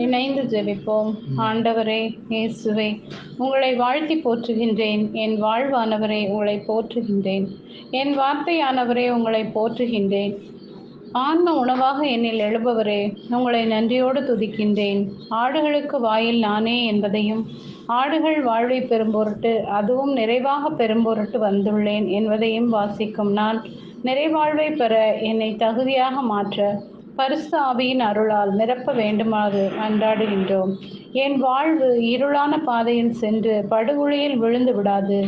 இணைந்து ஜெபிப்போம். ஆண்டவரே இயேசுவே, உங்களை வாழ்த்தி போற்றுகின்றேன். என் வாழ்வானவரே, உங்களை போற்றுகின்றேன். என் வார்த்தையானவரே, உங்களை போற்றுகின்றேன். ஆன்ம உணவாக என்னில் எழுபவரே, உங்களை நன்றியோடு துதிக்கின்றேன். ஆடுகளுக்கு வாயில் நானே என்பதையும், ஆடுகள் வாழ்வை பெறும்பொருட்டு, அதுவும் நிறைவாக பெறும்பொருட்டு வந்துள்ளேன் என்பதையும் வாசிக்கும் நான், நிறைவாழ்வை பெற என்னை தகுதியாக மாற்ற பரிசுத்த ஆவியின் அருளால் நிரப்ப வேண்டுமாறு அன்றாடுகின்றோம். என் வாழ்வு இருளான பாதையில் சென்று படுகொழியில் விழுந்து விடாது.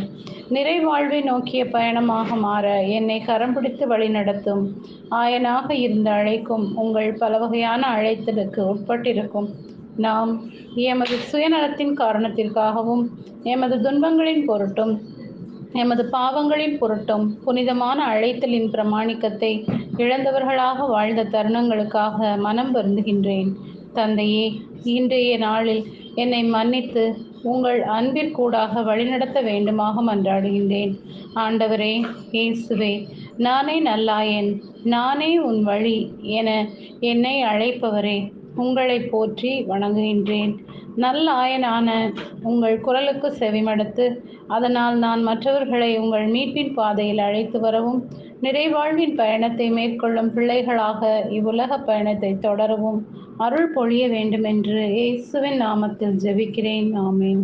நிறைவாழ்வை நோக்கிய பயணமாக மாற என்னை கரம் பிடித்து வழிநடத்தும். ஆயனாக இருந்து அழைக்கும் உங்கள் பல வகையான அழைத்தலுக்கு உட்பட்டிருக்கும் நாம் எமது சுயநலத்தின் காரணத்திற்காகவும், எமது துன்பங்களின் பொருட்டும், எமது பாவங்களின் பொருட்டும், புனிதமான அழைத்தலின் பிரமாணிக்கத்தை இழந்தவர்களாக வாழ்ந்த தருணங்களுக்காக மனம் வருந்துகின்றேன். தந்தையே, இன்றைய நாளில் என்னை மன்னித்து உங்கள் அன்பிற்கூடாக வழிநடத்த வேண்டுமாக மன்றாடுகின்றேன். ஆண்டவரே இயேசுவே, நானே நல்லாயன், நானே உன் வழி என என்னை அழைப்பவரே, உங்களை போற்றி வணங்குகின்றேன். நல்லாயனான உங்கள் குரலுக்கு செவிமடுத்து, அதனால் நான் மற்றவர்களை உங்கள் மீட்பின் பாதையில் அழைத்து வரவும், நிறைவாழ்வின் பயணத்தை மேற்கொள்ளும் பிள்ளைகளாக இவ்வுலக பயணத்தை தொடரவும் அருள் பொழிய வேண்டுமென்று இயேசுவின் நாமத்தில் ஜெபிக்கிறேன். ஆமென்.